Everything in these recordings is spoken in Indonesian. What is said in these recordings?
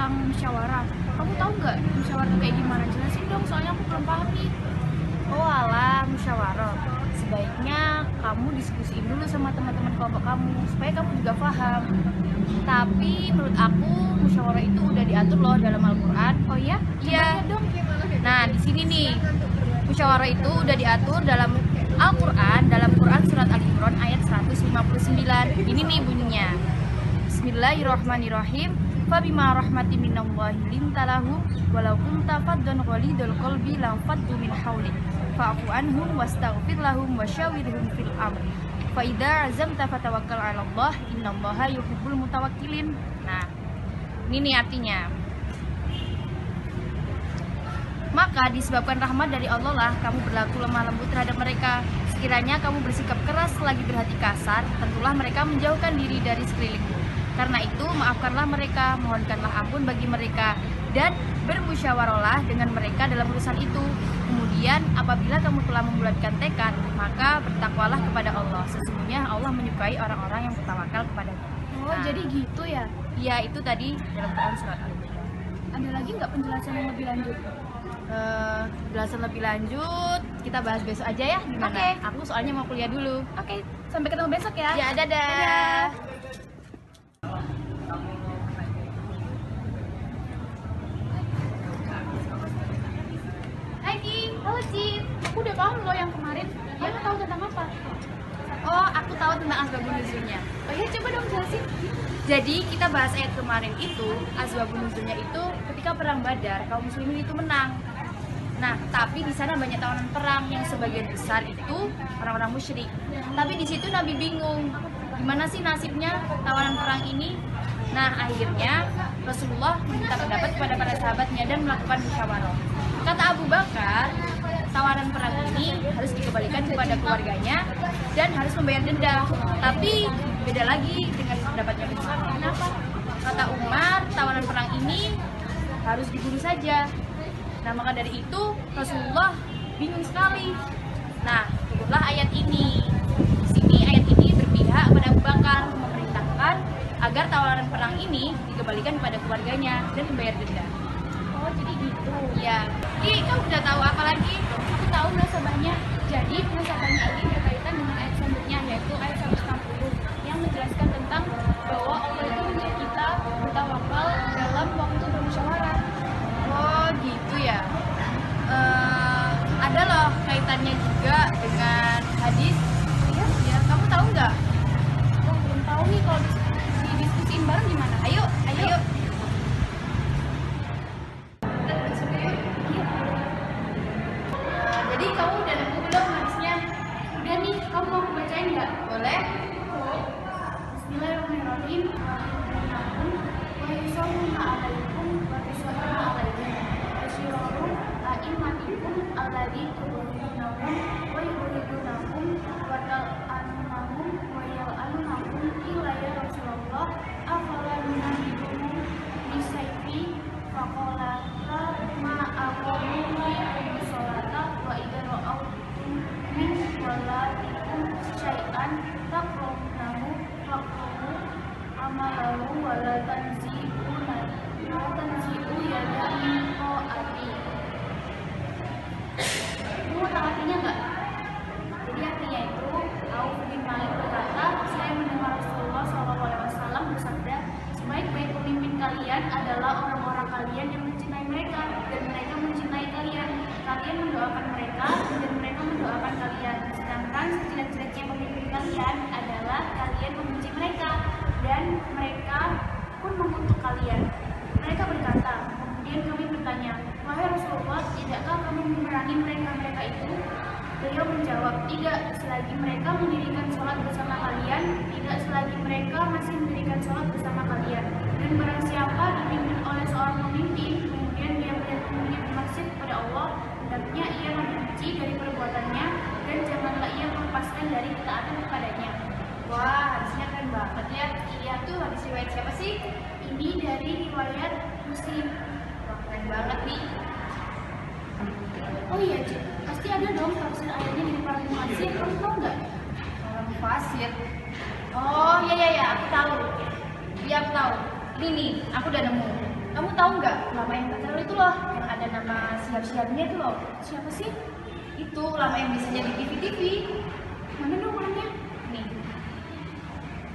tentang musyawarah. Kamu tahu nggak musyawarah kayak gimana? Jelasin dong, soalnya aku belum paham nih. Oh alah, musyawarah. Sebaiknya kamu diskusiin dulu sama teman-teman kelompok kamu supaya kamu juga paham. Tapi menurut aku musyawarah itu udah diatur loh dalam Al-Qur'an. Oh ya? Iya. Coba dong. Nah, di sini nih. Musyawarah itu udah diatur dalam Al-Qur'an, dalam Quran surat Al-Imran ayat 159. Ini nih bunyinya. Bismillahirrahmanirrahim. Fabima rahmatin minallahi lintalahum walau kunta faddan ghalidul qalbi lam faddu min hawlik fa'fu anhum wastaghfir lahum wasyawirhum fil amr fa idza azamta fatawakkal 'ala Allah innallaha yuhibbul mutawakkilin. Nah, ini nih artinya. Maka disebabkan rahmat dari Allah lah kamu berlaku lemah lembut terhadap mereka. Sekiranya kamu bersikap keras lagi berhati kasar, tentulah mereka menjauhkan diri dari sekelilingmu. Karena itu maafkanlah mereka, mohonkanlah ampun bagi mereka, dan bermusyawarahlah dengan mereka dalam urusan itu. Kemudian apabila kamu telah membulatkan tekad, maka bertakwalah kepada Allah. Sesungguhnya Allah menyukai orang-orang yang bertawakal kepada-Nya. Oh, jadi gitu ya? Iya, itu tadi dalam Quran surat Al-Imran. Ada lagi nggak penjelasan yang lebih lanjut? Penjelasan lebih lanjut kita bahas besok aja ya, gimana? Oke. Aku soalnya mau kuliah dulu. Oke, sampai ketemu besok ya. Ya, dadah. Dadah. Hai Ki, halo Cid. Aku udah paham loh yang kemarin. Kamu tahu tentang apa? Oh, aku tahu tentang asbabun nuzulnya. Oh ya, coba dong jelasin. Jadi kita bahas ayat kemarin itu, asbabun nuzulnya itu ketika perang Badar kaum muslimin itu menang. Nah, tapi di sana banyak tawanan perang yang sebagian besar itu orang-orang musyrik. Tapi di situ Nabi bingung, gimana sih nasibnya tawanan perang ini? Nah, akhirnya Rasulullah meminta pendapat kepada para sahabatnya dan melakukan musyawarah. Kata Abu Bakar, tawanan perang ini harus dikembalikan kepada keluarganya dan harus membayar denda. Tapi beda lagi dengan pendapatnya Umar. Kenapa? Kata Umar, tawanan perang ini harus dibunuh saja. Nah, maka dari itu Rasulullah bingung sekali. Nah, turunlah ayat ini. Di sini ayat ini berpihak pada Abu Bakar, memerintahkan agar tawanan perang ini dikembalikan kepada keluarganya dan membayar denda. Oh, jadi gitu. Ya, Ki, kamu udah tahu apa lagi? Aku tahu nasabahnya. Jadi nasabahnya ini berkaitan dengan ayat selanjutnya, yaitu ayat 160 yang menjelaskan tentang bahwa Allah itu menyuruh kita bertawakal dalam waktu bermusyawarah. Oh, gitu ya. Ada loh kaitannya juga dengan hadis. Ya, Ya, kamu tahu nggak? aku belum tahu nih kalau didiskusiin bareng gimana. Ayo, ayo. Jadi kamu udah nemu belum hadisnya? Udah nih, kamu mau aku bacain nggak? Boleh? Bismillahirrahmanirrahim. Wa yusalluna alaikum wa tusalluna alaikum. Asyiraru a'immatikum alladzi tu'minunahum wa yuridunahum wa tal'anunahum wa yal'anunahum illa ya Rasulullah afala nunahiduhum bisayfi faqala ma aqamu sholata wa idza ra'awtum min waladikum syai'an takrahunahu faqulu amalahu wa la tanzi'u yada min ta'ati. Kamu tahu artinya nggak? Jadi artinya itu, Auf bin Malik berkata, saya mendengar Rasulullah SAW bersabda, sebaik-baik pemimpin kalian adalah orang-orang kalian yang mencintai mereka dan mereka mencintai kalian. Kalian mendoakan mereka dan mereka mendoakan kalian. Sedangkan sejelek-jeleknya pemimpin kalian adalah kalian membenci mereka dan mereka pun mengutuk kalian. Mereka berkata, kemudian kami bertanya, wahai Rasulullah, tidakkah kamu memerangi mereka itu? Beliau menjawab, tidak, selagi mereka mendirikan sholat bersama kalian, tidak selagi mereka masih mendirikan sholat bersama kalian. Dan barang siapa dipimpin oleh seorang pemimpin, kemudian dia melihat umumnya bermaksud kepada Allah, hendaknya ia membenci dari perbuatannya, dan janganlah ia melepaskan dari ketaatan kepadanya. Wah, hadisnya keren banget ya. Iya tuh, hadis riwayat siapa sih? Ini dari riwayat Muslim. Wah, keren banget nih. Oh iya, Cik. Pasti ada dong tafsir ayatnya di para mufassir. Kamu tahu nggak? Orang mufasir. Oh, iya, aku tahu. Iya, aku tahu. Ini nih, aku udah nemu. Kamu tahu nggak ulama yang terkenal itu loh, yang ada nama Syihab-Syihab-nya itu loh. Siapa sih? Itu ulama yang biasanya di TV-TV. Mana dong orangnya? Nih,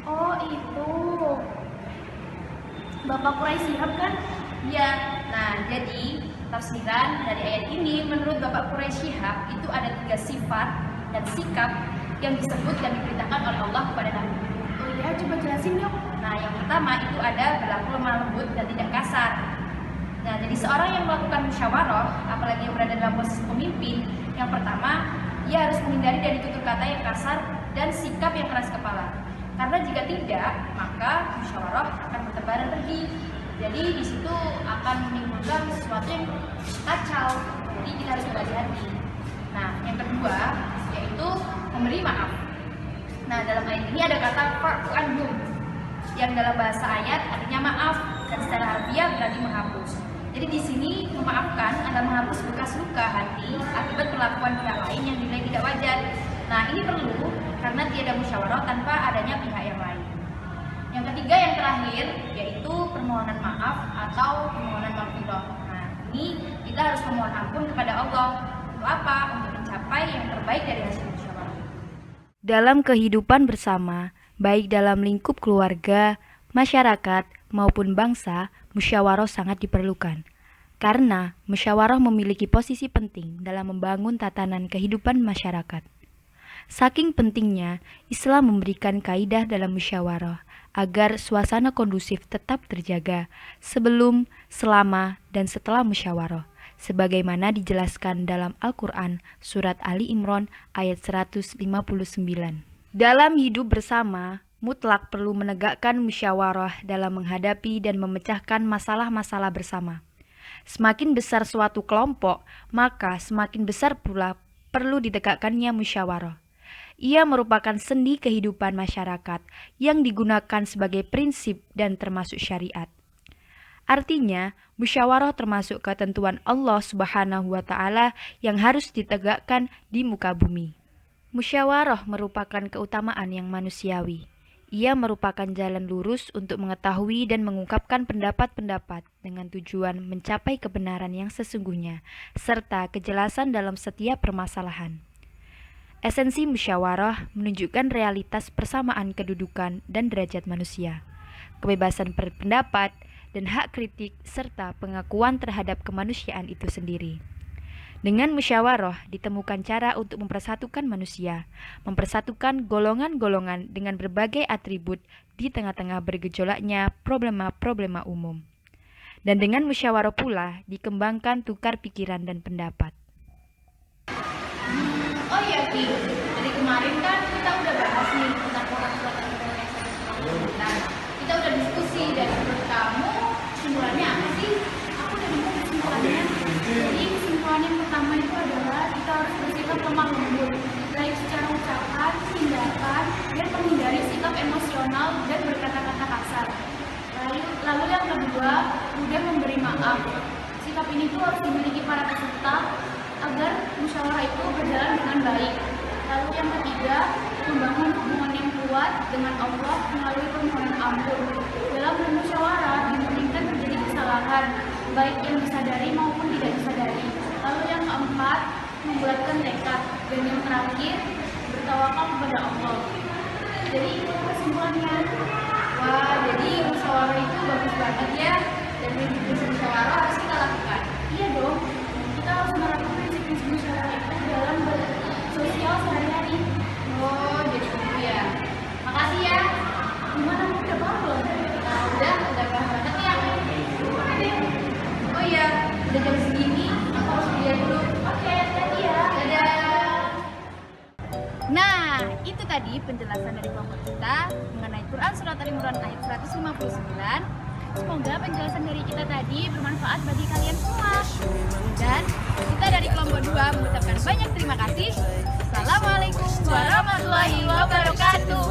Oh itu Bapak Quraisy Shihab kan? ya. Nah, jadi tafsiran dari ayat ini menurut Bapak Quraisy Shihab itu ada 3 sifat dan sikap yang disebut dan diperintahkan oleh Allah kepada Nabi. Oh iya, coba jelasin dong. Nah, yang pertama itu ada berlaku lemah lembut dan tidak kasar. Nah, jadi seorang yang melakukan musyawarah, apalagi yang berada dalam posisi pemimpin, yang pertama, ia harus menghindari dari tutur kata yang kasar dan sikap yang keras kepala. Karena jika tidak, maka musyawarah akan bertebaran pergi. Jadi di situ akan menimbulkan sesuatu yang kacau. Jadi kita harus berhati-hati. Nah, yang kedua yaitu memberi maaf. Nah, dalam ayat ini ada kata fa'fu anhum yang dalam bahasa ayat artinya maaf dan secara harfiah berarti menghapus. Jadi di sini memaafkan adalah menghapus bekas luka hati akibat perlakuan pihak lain yang dinilai tidak wajar. Nah, ini perlu karena tiada musyawarah tanpa adanya pihak yang lain. Yang ketiga yang terakhir yaitu permohonan maaf atau permohonan maghfirah. Nah, ini kita harus memohon ampun kepada Allah. Untuk apa? Untuk mencapai yang terbaik dari hasil musyawarah. Dalam kehidupan bersama, baik dalam lingkup keluarga, masyarakat, maupun bangsa, musyawarah sangat diperlukan. Karena musyawarah memiliki posisi penting dalam membangun tatanan kehidupan masyarakat. Saking pentingnya, Islam memberikan kaidah dalam musyawarah agar suasana kondusif tetap terjaga sebelum, selama, dan setelah musyawarah, sebagaimana dijelaskan dalam Al-Quran Surat Ali Imran ayat 159. Dalam hidup bersama, mutlak perlu menegakkan musyawarah dalam menghadapi dan memecahkan masalah-masalah bersama. Semakin besar suatu kelompok, maka semakin besar pula perlu ditegakkannya musyawarah. Ia merupakan sendi kehidupan masyarakat yang digunakan sebagai prinsip dan termasuk syariat. Artinya, musyawarah termasuk ketentuan Allah Subhanahu wa Ta'ala yang harus ditegakkan di muka bumi. Musyawarah merupakan keutamaan yang manusiawi. Ia merupakan jalan lurus untuk mengetahui dan mengungkapkan pendapat-pendapat dengan tujuan mencapai kebenaran yang sesungguhnya, serta kejelasan dalam setiap permasalahan. Esensi musyawarah menunjukkan realitas persamaan kedudukan dan derajat manusia, kebebasan berpendapat, dan hak kritik, serta pengakuan terhadap kemanusiaan itu sendiri. Dengan musyawarah ditemukan cara untuk mempersatukan manusia, mempersatukan golongan-golongan dengan berbagai atribut di tengah-tengah bergejolaknya problema-problema umum. Dan dengan musyawarah pula dikembangkan tukar pikiran dan pendapat. Oh iya, Ki. Dari kemarin kan kita udah bahas nih tentang surat kita. Kita udah diskusi dan menurut kamu kesimpulannya apa sih? Aku udah dengar kesimpulannya. Jadi kesimpulan yang pertama itu adalah kita harus bersikap lemah lembut, baik secara ucapan, tindakan, dan menghindari sikap emosional dan berkata-kata kasar. Lalu yang kedua, mudah memberi maaf. Sikap ini tuh harus dimiliki para peserta agar musyawarah itu berjalan dengan baik. Lalu yang ketiga, membangun hubungan yang kuat dengan Allah melalui permohonan ampun. Dalam bermusyawarah dimungkinkan terjadi kesalahan, baik yang disadari maupun tidak disadari. Lalu yang keempat, membulatkan tekad. Dan yang terakhir, bertawakal kepada Allah. Jadi itu kesimpulannya. Wah, jadi musyawarah itu bagus banget ya. Dan prinsip musyawarah harus kita lakukan. Iya dong, kita harus menerapkan prinsip-prinsip musyawarah itu dalam bersosial sehari-hari. Oh, jadi gitu ya. Makasih ya. Gimana, udah paham belum? Nah, udah paham banget ya. Oh iya, udah jam segini, aku harus kuliah dulu. Oke, hati-hati ya. Dadah. Nah, itu tadi penjelasan dari kelompok kita mengenai Quran Surat Al-Imran ayat 159. Semoga penjelasan dari kita tadi bermanfaat bagi kalian semua. Dan kita dari kelompok 2 mengucapkan banyak terima kasih. Assalamualaikum warahmatullahi wabarakatuh.